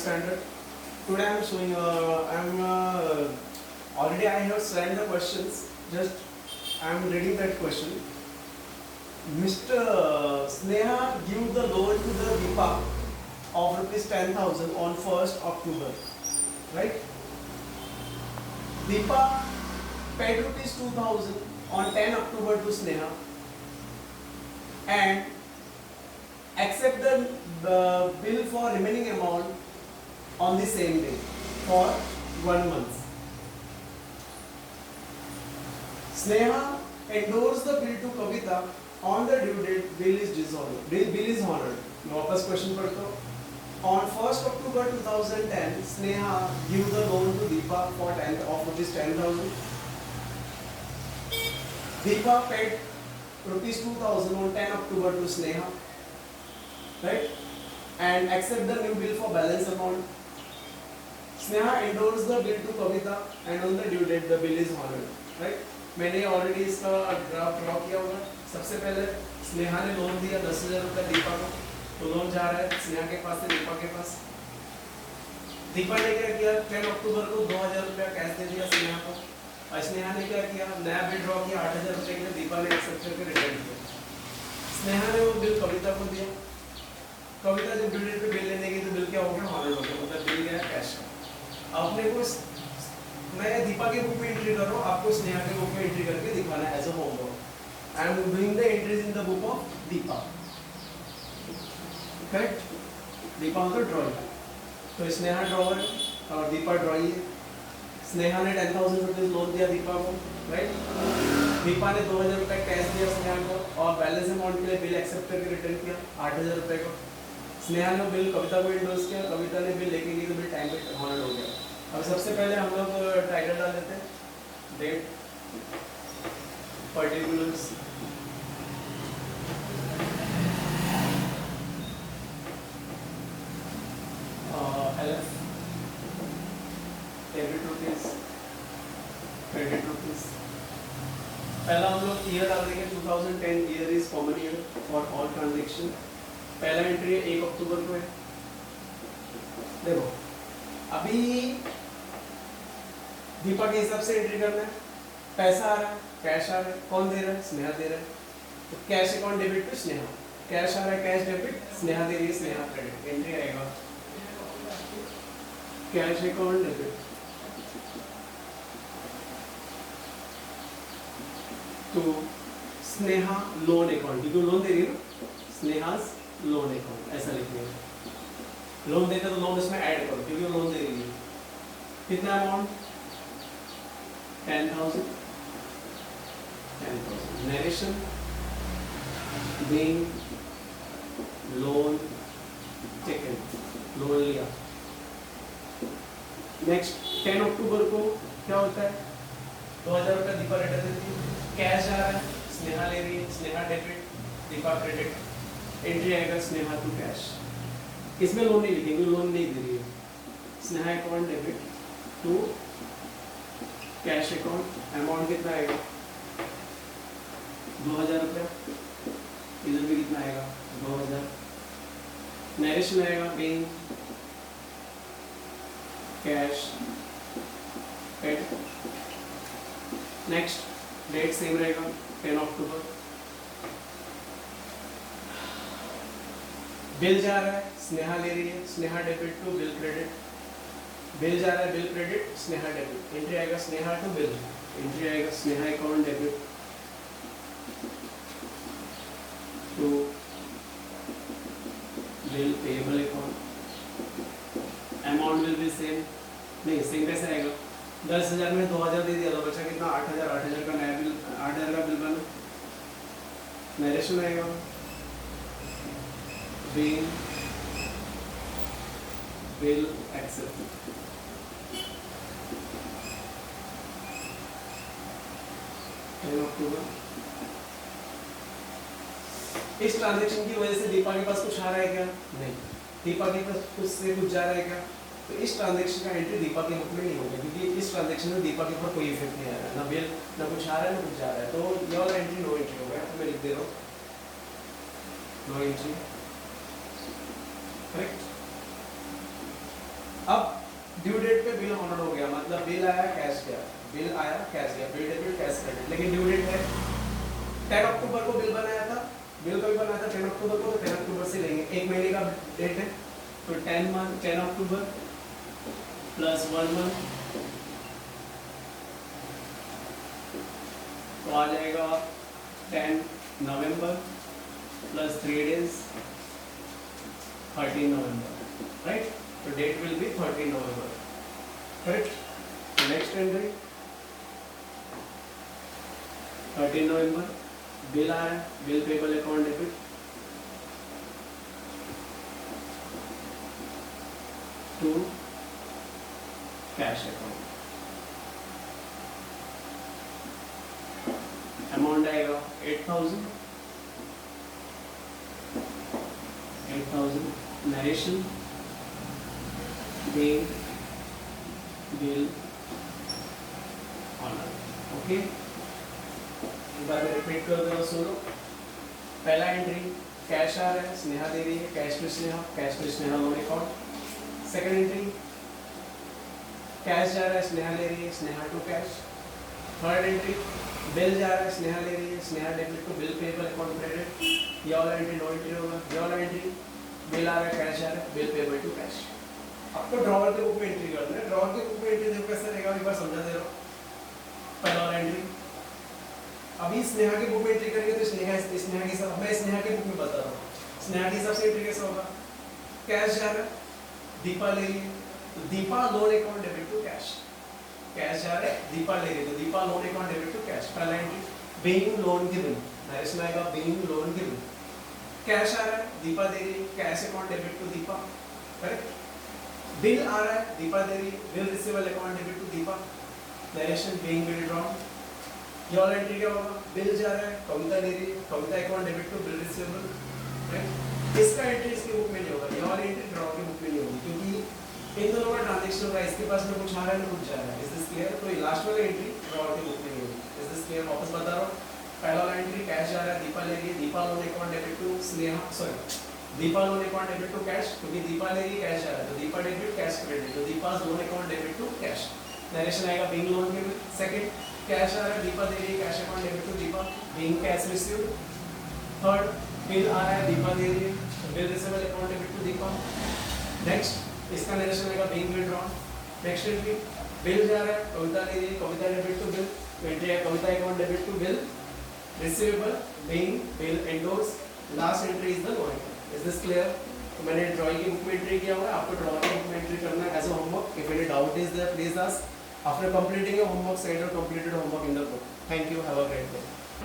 standard. Today I am showing. Already I have sent the questions. Just I am reading that question. Mr. Sneha give the loan to the Deepak of rupees 10,000 on 1st October, right? Deepak paid rupees 2,000 on 10 October to Sneha and accept the bill for remaining amount on the same day for 1 month. Sneha endorsed the bill to Kavita on the due date. Bill is dishonored. Bill is honored. मैं वापस question पढ़ता हूँ. On 1st October 2010, Sneha gave the loan to Deepak for 10,000. Deepak paid rupees 2,000 on 10 October to Sneha, right? And accept the new bill for balance amount. Sneha endorsed the bill to Kavita and on the due date the bill is honored, right? मैंने already इसका graph draw किया होगा. सबसे पहले स्नेहा ने loan दिया 10,000 रुपये दीपा को, तो लोन जा रहा है स्नेहा के पास से दीपा के पास. दीपा ने क्या किया, 10 अक्टूबर को 2,000 रुपया कैश दे दिया स्नेहा को. और स्नेहा ने क्या किया, नया बिल ड्रॉ किया 8,000 रुपये के लिए. दीपा ने एक्सेप्ट करके रिटर्न किया. स्नेहा ने वो बिल कविता को दिया. कविता जब ड्यू डेट पे बिल लेने गई तो बिल क्या हो गया, हॉनर हो गया, मतलब बिल गया कैश. आपने को मैं दीपा के बुक में एंट्री कर रहा हूँ, आपको स्नेहा के बुक में एंट्री करके दिखाना है as a homework. I am doing the entries in the book of Deepa, correct. Deepa मतलब ड्रॉइंग, तो स्नेहा ड्रॉवर है और दीपा ड्रॉइंग है. स्नेहा ने 10,000 रुपीज लोन दिया दीपा को, राइट. दीपा ने 2,000 रुपये कैश दिया स्नेहा को और बैलेंस अमाउंट के लिए बिल एक्सेप्ट करके रिटर्न किया 8,000 रुपये को. स्नेहा ने बिल कविता को इंडोर्स किया, कविता ने बिल लेके गई तो बिल टाइम पे हॉनर हो गया. अब सबसे पहले हम लोग टाइटल डाल देते हैं, date, particulars, LF, debit rupees, credit rupees. पहला हम लोग ईयर डाल देंगे 2010. Year is common year for all transaction. पहला एंट्री 1 अक्टूबर को है. देखो अभी दीपा के हिसाब से एंट्री करना है. पैसा आ रहा है, कैश आ रहा है, कौन दे रहा है, स्नेहा दे रहा है. तो cash account debit to Sneha. Cash आ रहा है, कैश डेबिट, स्नेहा दे रही है, स्नेहा क्रेडिट. एंट्री आएगा cash account debit to Sneha loan account, क्योंकि लोन दे रही है ना, स्नेहास लोन अकाउंट ऐसा लिखिए. लोन देते तो लोन इसमें ऐड करो क्योंकि लोन दे रही है. कितना amount, 10,000. Narration being loan taken, loan लिया. नेक्स्ट 10 अक्टूबर को क्या होता है, 2,000 रुपये दीपा रिटर्न देती है. कैश आ रहा है, स्नेहा ले रही है, Sneha debit, Deepa credit. Entry आएगा स्नेहा टू कैश. इसमें लोन नहीं लिखेंगे, लोन नहीं दे रही है. Sneha account debit to cash account. Amount कितना आएगा, 2,000 रुपया. इधर भी कितना आएगा, 2,000. नरेशन आएगा being cash paid. Next date same रहेगा 10 अक्टूबर. बिल जा रहा है, स्नेहा ले रही है, Sneha debit to bill credit. Bill जा रहा है, bill credit, Sneha debit. Entry आएगा स्नेहा टू बिल. एंट्री आएगा Sneha account debit to bill payable account. Amount will be same. नहीं, सेम कैसे आएगा, 10,000 में 2,000 दे दिया तो बचा कितना, 8,000. 8,000 का नया बिल, 8,000 का बिल बना. नरेशन आएगा being will accept. इस ट्रांजैक्शन की वजह से दीपा के पास कुछ आ रहा है क्या, नहीं. दीपा के पास कुछ से कुछ जा रहा है क्या, तो इस ट्रांजैक्शन का एंट्री दीपा के बुक में नहीं होगा क्योंकि इस ट्रांजैक्शन में दीपा के ऊपर कोई इफेक्ट नहीं आ रहा है, ना बिल, ना कुछ आ रहा है, ना कुछ जा रहा है. तो ये वाला एंट्री नो एंट्री होगा. तो मैं लिख दे रहा हूँ नो एंट्री, करेक्ट. अब ड्यू डेट पे बिल ऑनर हो गया, मतलब बिल आया कैश गया, बिल आया कैश गया, बिल डेबिट कैश क्रेडिट, लेकिन ड्यू डेट है 10 अक्टूबर को बिल बनाया था, बिल कभी बनाया था 10 अक्टूबर को, तो 10 अक्टूबर से लेंगे, एक महीने का डेट है तो 10 अक्टूबर प्लस 1 मंथ तो आ जाएगा 10 November plus 3 days 13 November, right? तो date will be 13 November, correct? Next entry 13 November bill आया, bill payable account debit to cash account, amount आएगा 8,000 narration being bill honor, okay? एक बार रिपीट कर दो, सुनो। पहला एंट्री कैश आ रहा है, स्नेहा दे रही है cash to Sneha, cash to Sneha loan account. Second entry cash जा रहा है, स्नेहा ले रही है, Sneha to cash. Third entry bill जा रहा है, स्नेहा ले रही है, Sneha debit to bill payable account credit. ये वाला एंट्री नो एंट्री होगा। ये वाला एंट्री बिल आ रहा है, कैश आ रहा है, बिल पेबल टू कैश। आपको ड्रॉवर के बुक में एंट्री करना है। ड्रॉवर के बुक में एंट्री देखो कैसे रहेगा, एक बार समझा दे रहा हूँ। पहला वाला एंट्री अभी स्नेहा के बुक में एंट्री करेंगे तो स्नेहा के साथ, मैं स्नेहा के बुक में बता रहा हूँ स्नेहा के हिसाब से एंट्री कैसे होगा। कैश जा रहा है, दीपा ले रही है तो Deepa loan account debit to cash. Cash जा रहा है, दीपा ले रही है तो Deepa loan account debit to cash. पहला entry being loan given, narration में आएगा बीइंग लोन गिवन। कैश आ रहा है, दीपा दे रही है, cash account debit to Deepa, correct? Bill आ रहा है, दीपा दे रही है, bill receivable account debit to Deepa, narration being withdrawn. ये वाला एंट्री क्या होगा, बिल जा रहा है, कविता ले रही है, Kavita account debit to bill receivable, right? इसका एंट्री इसके बुक में नहीं होगा, ये वाली एंट्री ड्रॉ के बुक में नहीं होगी, क्योंकि इन दोनों का ट्रांजैक्शन होगा, इसके पास में कुछ आ रहा है ना कुछ जा रहा है। Is this clear? तो ये लास्ट वाला एंट्री ड्रॉ के बुक में नहीं होगी। Is this clear? वापस बता रहा हूँ। पहला वाला एंट्री कैश जा रहा है, दीपा ले रही है, Deepa loan account debit to Sneha, sorry Deepa loan account debit to cash, क्योंकि दीपा ले रही है, कैश जा रहा है तो दीपा डेबिट कैश क्रेडिट, तो Deepa loan account debit to cash. Narration आएगा being loan given. Second cash आ रहा है, दीपा दे रही है, cash account debit to Deepa, being cash received. Third bill आ रहा है, दीपा दे रही है, bill receivable account debit to Deepa. Next इसका नरेशन आएगा being withdrawn. Next entry bill जा रहा है, कविता ले रही है, Kavita debit to bill, entry है Kavita account debit to bill receivable being bill endorse. Last entry is the loan account. Is this clear? तो मैंने ड्राइंग की बुक में एंट्री किया हुआ है, आपको ड्राइंग की बुक में एंट्री करना है as a homework. If any doubt is there please ask after completing your homework, send your completed homework in the book. Thank you, have a great day.